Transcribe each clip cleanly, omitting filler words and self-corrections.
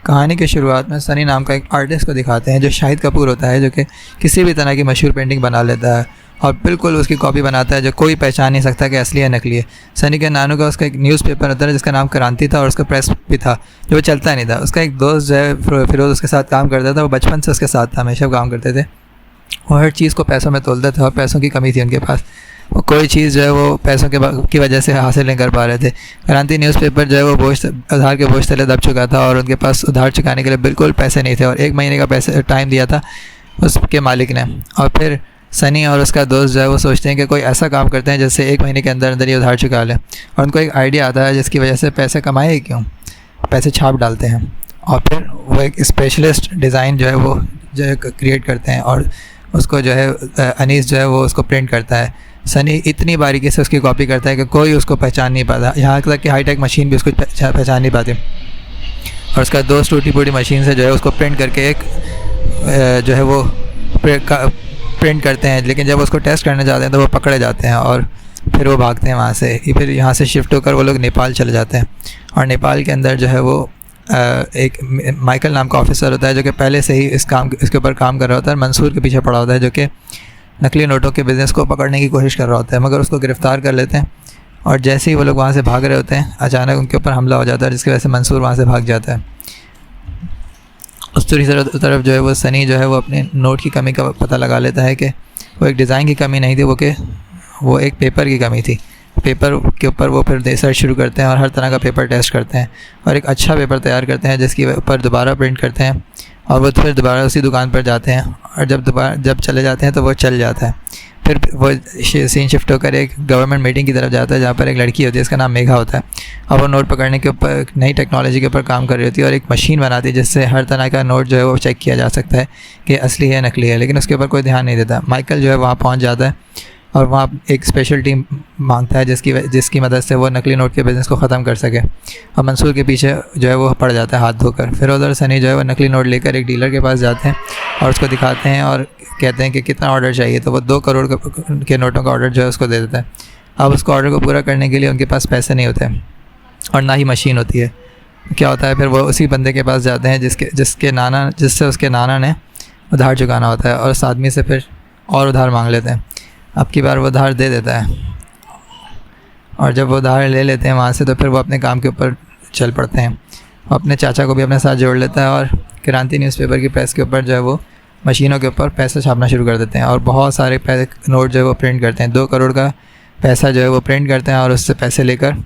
कहानी की शुरुआत में सनी नाम का एक आर्टिस्ट को दिखाते हैं जो शाहिद कपूर होता है, जो कि किसी भी तरह की मशहूर पेंटिंग बना लेता है और बिल्कुल उसकी कॉपी बनाता है जो कोई पहचान नहीं सकता कि असली है नकली है। सनी के नानू का उसका एक न्यूज़पेपर होता है जिसका नाम क्रांति था और उसका प्रेस भी था जो वो चलता नहीं था। उसका एक दोस्त जो है फिरोज़ उसके साथ काम करता था, वो बचपन से उसके साथ था, हमेशा काम करते थे। वो हर चीज़ को पैसों में तोलते थे और पैसों की कमी थी उनके पास। वो कोई चीज़ जो है वो पैसों की वजह से हासिल नहीं कर पा रहे थे। क्रांति न्यूज़पेपर जो है वो उधार के बोझ तले दब चुका था और उनके पास उधार चुकाने के लिए बिल्कुल पैसे नहीं थे और 1 महीने का पैसे टाइम दिया था उसके मालिक ने। और फिर सनी और उसका दोस्त जो है वो सोचते हैं कि कोई ऐसा काम करते हैं जिससे 1 महीने के अंदर अंदर ये उधार चुका लें, और उनको एक आइडिया आता है जिसकी वजह से पैसे कमाए क्यों, पैसे छाप डालते हैं। और फिर वो एक स्पेशलिस्ट डिज़ाइन जो है वो जो है क्रिएट करते हैं और उसको जो है अनीस जो है वो उसको प्रिंट करता है। सनी इतनी बारीकी से उसकी कॉपी करता है कि कोई उसको पहचान नहीं पाता, यहाँ तक कि हाईटेक मशीन भी उसको पहचान नहीं पाती। और उसका दोस्त टूटी फूटी मशीन से जो है उसको प्रिंट करके एक जो है वो प्रिंट करते हैं, लेकिन जब उसको टेस्ट करने जाते हैं तो वो पकड़े जाते हैं और फिर वो भागते हैं वहाँ से। फिर यहाँ से शिफ्ट होकर वो लोग नेपाल चले जाते हैं और नेपाल के अंदर जो है वो एक माइकल नाम का ऑफिसर होता है जो कि पहले से ही इसके ऊपर काम कर रहा होता है। मंसूर के पीछे पड़ा होता है जो कि नकली नोटों के बिज़नेस को पकड़ने की कोशिश कर रहा होता है, मगर उसको गिरफ़्तार कर लेते हैं। और जैसे ही वो लोग वहाँ से भाग रहे होते हैं अचानक उनके ऊपर हमला हो जाता है जिसकी वजह से मंसूर वहाँ से भाग जाता है। उस दूसरी तरफ जो है वो सनी जो है वो अपने नोट की कमी का पता लगा लेता है कि वो एक डिज़ाइन की कमी नहीं थी, वो एक पेपर की कमी थी। पेपर के ऊपर वो फिर रिसर्च शुरू करते हैं और हर तरह का पेपर टेस्ट करते हैं और एक अच्छा पेपर तैयार करते हैं जिसके ऊपर दोबारा प्रिंट करते हैं और वो फिर दोबारा उसी दुकान पर जाते हैं और जब चले जाते हैं तो वो चल जाता है। फिर वो सीन शिफ्ट होकर एक गवर्नमेंट मीटिंग की तरफ जाता है जहाँ पर एक लड़की होती है, इसका नाम मेघा होता है और वो नोट पकड़ने के ऊपर नई टेक्नोलॉजी के ऊपर काम कर रही होती है और एक मशीन बनाती है जिससे हर तरह का नोट जो है वो चेक किया जा सकता है कि असली है नकली है, लेकिन उसके ऊपर कोई ध्यान नहीं देता। माइकल जो है वहाँ पहुँच जाता है और वहाँ एक स्पेशल टीम मांगता है जिसकी मदद से वो नकली नोट के बिज़नेस को ख़त्म कर सके और मंसूर के पीछे जो है वो पड़ जाता है हाथ धोकर। फिर उधर सनी जो है वो नकली नोट लेकर एक डीलर के पास जाते हैं और उसको दिखाते हैं और कहते हैं कि कितना ऑर्डर चाहिए, तो वो 2 करोड़ के नोटों का ऑर्डर जो है उसको दे देता है। अब उसको ऑर्डर को पूरा करने के लिए उनके पास पैसे नहीं होते और ना ही मशीन होती है। क्या होता है, फिर वो उसी बंदे के पास जाते हैं जिससे उसके नाना ने उधार चुकाना होता है और उस आदमी से फिर और उधार मांग लेते हैं। अब की बार वो उधार दे देता है और जब वो उधार ले लेते हैं वहाँ से तो फिर वो अपने काम के ऊपर चल पड़ते हैं। अपने चाचा को भी अपने साथ जोड़ लेता है और क्रांति न्यूज़पेपर की प्रेस के ऊपर जो है वो मशीनों के ऊपर पैसा छापना शुरू कर देते हैं और बहुत सारे नोट जो है वो प्रिंट करते हैं। 2 करोड़ का पैसा जो है वो प्रिंट करते हैं और उससे पैसे लेकर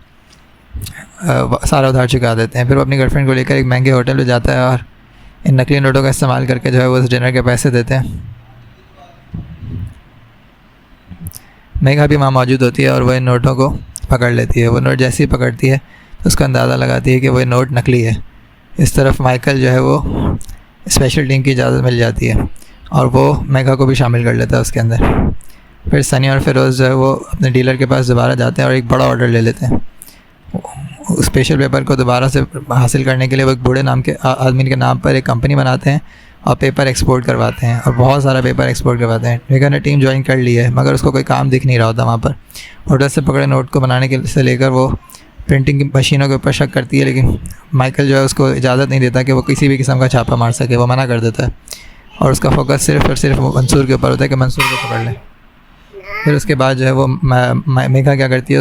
सारा उधार चुका देते हैं। फिर वो अपनी गर्लफ्रेंड को लेकर एक महंगे होटल में जाता है और इन नकली नोटों का इस्तेमाल करके जो है वो उस डिनर के पैसे देते हैं। मेघा भी वहाँ मौजूद होती है और वह इन नोटों को पकड़ लेती है। वो नोट जैसे ही पकड़ती है तो उसका अंदाज़ा लगाती है कि वह नोट नकली है। इस तरफ माइकल जो है वो स्पेशल टीम की इजाज़त मिल जाती है और वो मेघा को भी शामिल कर लेता है उसके अंदर। फिर सनी और फिरोज़ जो है वो अपने डीलर के पास दोबारा जाते हैं और एक बड़ा ऑर्डर ले लेते हैं। स्पेशल पेपर को दोबारा से हासिल करने के लिए वो एक बूढ़े नाम के आदमी के नाम पर एक कंपनी बनाते हैं और पेपर एक्सपोर्ट करवाते हैं और बहुत सारा पेपर एक्सपोर्ट करवाते हैं। मेघा ने टीम ज्वाइन कर ली है मगर उसको कोई काम दिख नहीं रहा होता वहाँ पर। ऑर्डर से पकड़े नोट को बनाने के से लेकर वो प्रिंटिंग की मशीनों के ऊपर शक करती है, लेकिन माइकल जो है उसको इजाज़त नहीं देता कि वो किसी भी किस्म का छापा मार सके। वो मना कर देता है और उसका फोकस सिर्फ और सिर्फ मंसूर के ऊपर होता है कि मंसूर को पकड़ ले। फिर उसके बाद जो है वो मेघा क्या करती है,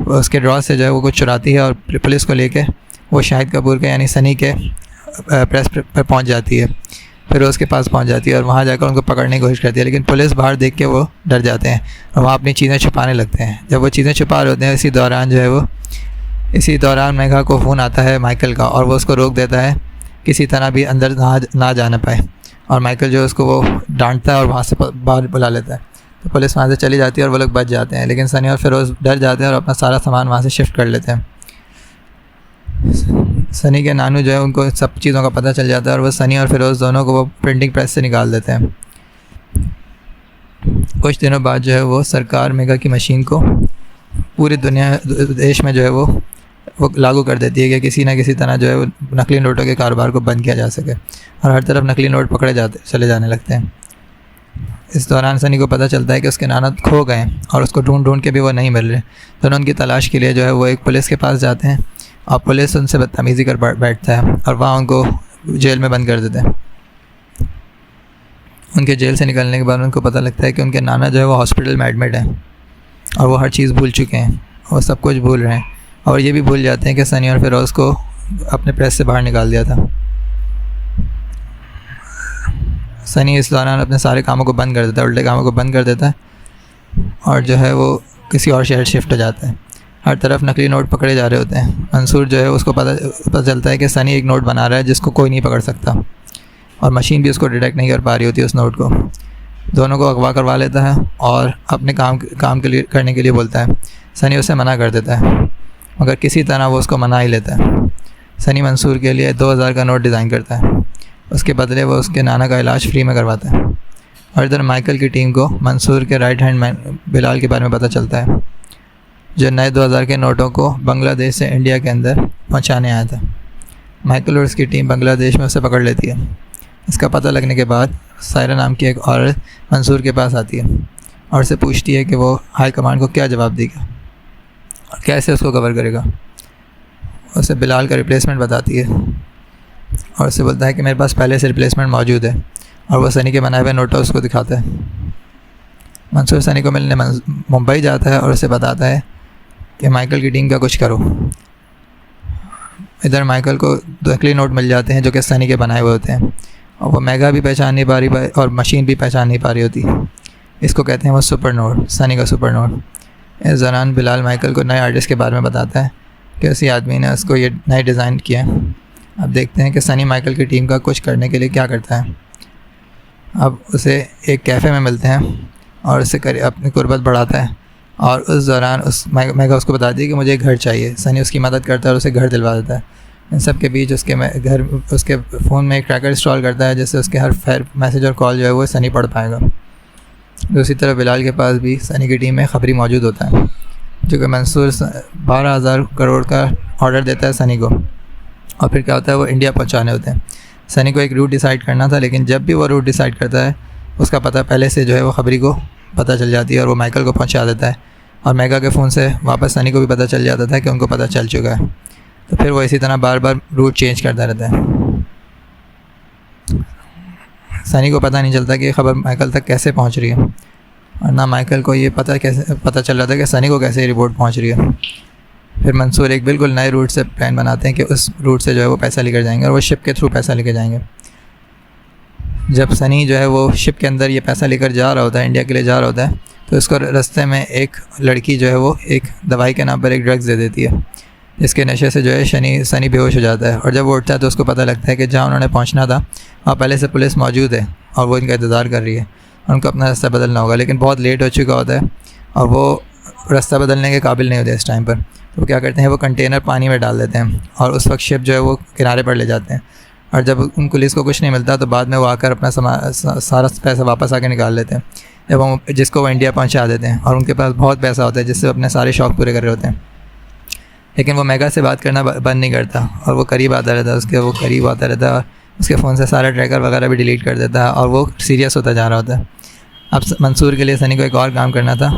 उसके ड्रॉ से जो है वो कुछ चुराती है और पुलिस को लेके वो शाहिद कपूर के यानी सनी के प्रेस पर पहुंच जाती है। फिर उसके पास पहुंच जाती है और वहां जाकर उनको पकड़ने की कोशिश करती है, लेकिन पुलिस बाहर देख के वो डर जाते हैं और वहाँ अपनी चीज़ें छुपाने लगते हैं। जब वो चीज़ें छुपा रहे होते हैं इसी दौरान मेघा को फ़ोन आता है माइकल का और वो उसको रोक देता है, किसी तरह भी अंदर ना जाने पाए। और माइकल जो है उसको वो डांटता है और वहाँ से बाहर बुला लेता है। तो पुलिस वहाँ से चली जाती है और वो लोग बच जाते हैं, लेकिन सनी और फिरोज़ डर जाते हैं और अपना सारा सामान वहाँ से शिफ्ट कर लेते हैं। सनी के नानू जो है उनको सब चीज़ों का पता चल जाता है और वो सनी और फिरोज़ दोनों को वो प्रिंटिंग प्रेस से निकाल देते हैं। कुछ दिनों बाद जो है वो सरकार मेघा की मशीन को पूरी देश में जो है वो लागू कर देती है कि किसी ना किसी तरह जो है वो नकली नोटों के कारोबार को बंद किया जा सके और हर तरफ नकली नोट पकड़े चले जाने लगते हैं। इस दौरान सनी को पता चलता है कि उसके नाना खो गए और उसको ढूंढ के भी वो नहीं मिल रहे। तो उनकी तलाश के लिए जो है वो एक पुलिस के पास जाते हैं और पुलिस उनसे बदतमीज़ी कर बैठता है और वहाँ उनको जेल में बंद कर देते हैं। उनके जेल से निकलने के बाद उनको पता लगता है कि उनके नाना जो है वो हॉस्पिटल में एडमिट हैं और वो हर चीज़ भूल चुके हैं और सब कुछ भूल रहे हैं और ये भी भूल जाते हैं कि सनी और फिरोज़ को अपने प्रेस से बाहर निकाल दिया था। सनी इस दौरान अपने सारे कामों को बंद कर देता है, उल्टे कामों को बंद कर देता है और जो है वो किसी और शहर शिफ्ट हो जाता है। हर तरफ नकली नोट पकड़े जा रहे होते हैं। मंसूर जो है उसको पता चलता है कि सनी एक नोट बना रहा है जिसको कोई नहीं पकड़ सकता और मशीन भी उसको डिटेक्ट नहीं कर पा रही होती उस नोट को। दोनों को अगवा करवा लेता है और अपने काम के लिए करने के लिए बोलता है। सनी उसे मना कर देता है मगर किसी तरह वो उसको मना ही लेता है। सनी मंसूर के लिए 2000 का नोट डिज़ाइन करता है, उसके बदले वो उसके नाना का इलाज फ्री में करवाता है। और इधर माइकल की टीम को मंसूर के राइट हैंड मैन बिलाल के बारे में पता चलता है जो नए 2000 के नोटों को बांग्लादेश से इंडिया के अंदर पहुंचाने आया था। माइकल और उसकी टीम बांग्लादेश में उसे पकड़ लेती है। इसका पता लगने के बाद सायरा नाम की एक औरत मंसूर के पास आती है और उससे पूछती है कि वो हाई कमांड को क्या जवाब देगा और कैसे उसको कवर करेगा। उसे बिलाल का रिप्लेसमेंट बताती है और उससे बोलता है कि मेरे पास पहले से रिप्लेसमेंट मौजूद है और वो सनी के बनाए हुए नोट उसको दिखाता है। मंसूर सनी को मिलने मुंबई जाता है और उसे बताता है कि माइकल की टीम का कुछ करो। इधर माइकल को नकली नोट मिल जाते हैं जो कि सनी के बनाए हुए होते हैं और वो मेगा भी पहचान नहीं पा रही और मशीन भी पहचान नहीं पा रही होती। इसको कहते हैं वो सुपर नोट, सनी का सुपर नोट। इस दौरान बिलाल माइकल को नए आर्टिस्ट के बारे में बताता है कि उसी आदमी ने उसको ये नए डिज़ाइन किया है। अब देखते हैं कि सनी माइकल की टीम का कुछ करने के लिए क्या करता है। अब उसे एक कैफ़े में मिलते हैं और उसे अपनी कुर्बत बढ़ाता है और उस दौरान उस मेगा उसको बताती है कि मुझे एक घर चाहिए। सनी उसकी मदद करता है और उसे घर दिलवा देता है। इन सब के बीच उसके फ़ोन में एक ट्रैकर इंस्टॉल करता है जिससे उसके हर मैसेज और कॉल जो है वो सनी पढ़ पाएगा। दूसरी तरफ बिलाल के पास भी सनी की टीम में खबरी मौजूद होता है जो कि मंसूर 12,000 करोड़ का ऑर्डर देता है सनी को और फिर क्या होता है वो इंडिया पहुंचाने होते हैं। सनी को एक रूट डिसाइड करना था लेकिन जब भी वो रूट डिसाइड करता है उसका पता पहले से जो है वो खबरी को पता चल जाती है और वो माइकल को पहुंचा देता है और मेगा के फ़ोन से वापस सनी को भी पता चल जाता था कि उनको पता चल चुका है। तो फिर वो इसी तरह बार बार रूट चेंज करता रहता है। सनी को पता नहीं चलता कि खबर माइकल तक कैसे पहुंच रही है और ना माइकल को ये पता चल रहा था कि सनी को कैसे रिपोर्ट पहुंच रही है। फिर मंसूर एक बिल्कुल नए रूट से प्लान बनाते हैं कि उस रूट से जो है वो पैसा लेकर जाएंगे और वो शिप के थ्रू पैसा लेकर जाएंगे। जब सनी जो है वो शिप के अंदर ये पैसा लेकर जा रहा होता है, इंडिया के लिए जा रहा होता है, तो उसको रास्ते में एक लड़की जो है वो एक दवाई के नाम पर एक ड्रग्स दे देती है जिसके नशे से जो है सनी बेहोश हो जाता है। और जब वो उठता है तो उसको पता लगता है कि जहाँ उन्होंने पहुँचना था वहाँ पहले से पुलिस मौजूद है और वो इनका इंतज़ार कर रही है और उनको अपना रास्ता बदलना होगा। लेकिन बहुत लेट हो चुका होता है और वो रास्ता बदलने के काबिल नहीं होते इस टाइम पर। तो वो क्या करते हैं वो कंटेनर पानी में डाल देते हैं और उस वक्त शिप जो है वो किनारे पर ले जाते हैं। और जब उन पुलिस को कुछ नहीं मिलता तो बाद में वो आकर अपना सारा पैसा वापस आके निकाल लेते हैं एवं जिसको वो इंडिया पहुंचा देते हैं और उनके पास बहुत पैसा होता है जिससे अपने सारे शौक़ पूरे कर रहे होते हैं। लेकिन वो मेगा से बात करना बंद नहीं करता और वो करीब आता रहता है वो करीब आता रहता है और उसके फ़ोन से सारा ट्रैकर वगैरह भी डिलीट कर देता है और वो सीरियस होता जा रहा होता है। अब मंसूर के लिए सनी को एक और काम करना था।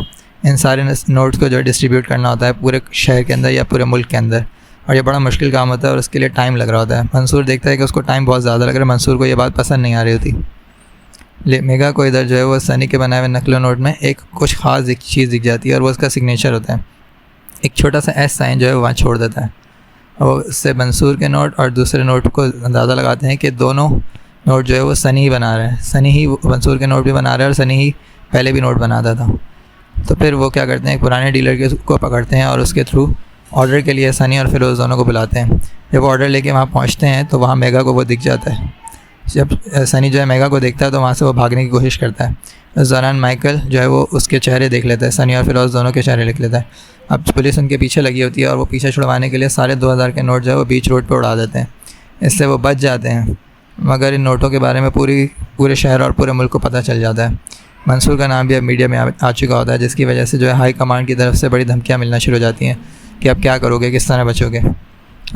इन सारे नोट्स को जो डिस्ट्रीब्यूट करना होता है पूरे शहर के अंदर या पूरे मुल्क के अंदर और ये बड़ा मुश्किल काम होता है और उसके लिए टाइम लग रहा होता है। मंसूर देखता है कि उसको टाइम बहुत ज़्यादा लग रहा है। मंसूर को ये बात पसंद नहीं आ रही होती। मेगा को इधर जो है वो सनी के बनाए हुए नकली नोट में एक कुछ ख़ास चीज़ दिख जाती है और वो उसका सिग्नेचर होता है। एक छोटा सा एस साइन जो है वो वहाँ छोड़ देता है और उससे मंसूर के नोट और दूसरे नोट को अंदाज़ा लगाते हैं कि दोनों नोट जो है वो सनी ही बना रहा है। सनी ही मंसूर के नोट भी बना रहा है और सनी ही पहले भी नोट बनाता था। तो फिर वो क्या करते हैं पुराने डीलर को पकड़ते हैं और उसके थ्रू ऑर्डर के लिए सनी और फिरोज़ दोनों को बुलाते हैं। जब वो ऑर्डर लेके वहाँ पहुँचते हैं तो वहाँ मेगा को वो दिख जाता है। जब सनी जो है मेगा को देखता है तो वहाँ से वो भागने की कोशिश करता है। इस दौरान माइकल जो है वो उसके चेहरे देख लेता है, सनी और फिरोज़ दोनों के चेहरे लिख लेता है। अब पुलिस उनके पीछे लगी होती है और वो पीछे छुड़वाने के लिए सारे 2000 के नोट जो है वो बीच रोड पर उड़ा देते हैं। इससे वो बच जाते हैं मगर इन नोटों के बारे में पूरे शहर और पूरे मुल्क को पता चल जाता है। मंसूर का नाम भी अब मीडिया में आ चुका होता है जिसकी वजह से जो है हाई कमांड की तरफ से बड़ी धमकियाँ मिलना शुरू हो जाती हैं कि अब क्या करोगे, किस तरह बचोगे।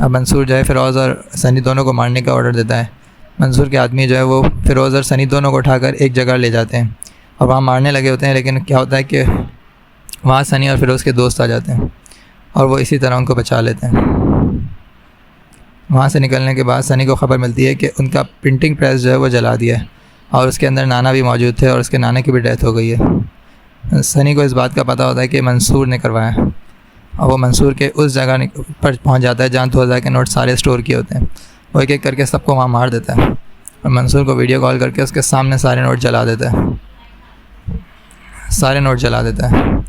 अब मंसूर जो है फिरोज़ और सनी दोनों को मारने का ऑर्डर देता है। मंसूर के आदमी जो है वो फिरोज़ और सनी दोनों को उठाकर एक जगह ले जाते हैं और वहाँ मारने लगे होते हैं। लेकिन क्या होता है कि वहाँ सनी और फिरोज़ के दोस्त आ जाते हैं और वो इसी तरह उनको बचा लेते हैं। वहाँ से निकलने के बाद सनी को ख़बर मिलती है कि उनका प्रिंटिंग प्रेस जो है वो जला दिया है और उसके अंदर नाना भी मौजूद थे और उसके नाना की भी डेथ हो गई है। सनी को इस बात का पता होता है कि मंसूर ने करवाया है और वो मंसूर के उस जगह पर पहुँच जाता है जहाँ 2000 के नोट सारे स्टोर किए होते हैं। वो एक एक करके सबको वहाँ मार देता है और मंसूर को वीडियो कॉल करके उसके सामने सारे नोट जला देता है, सारे नोट जला देता है।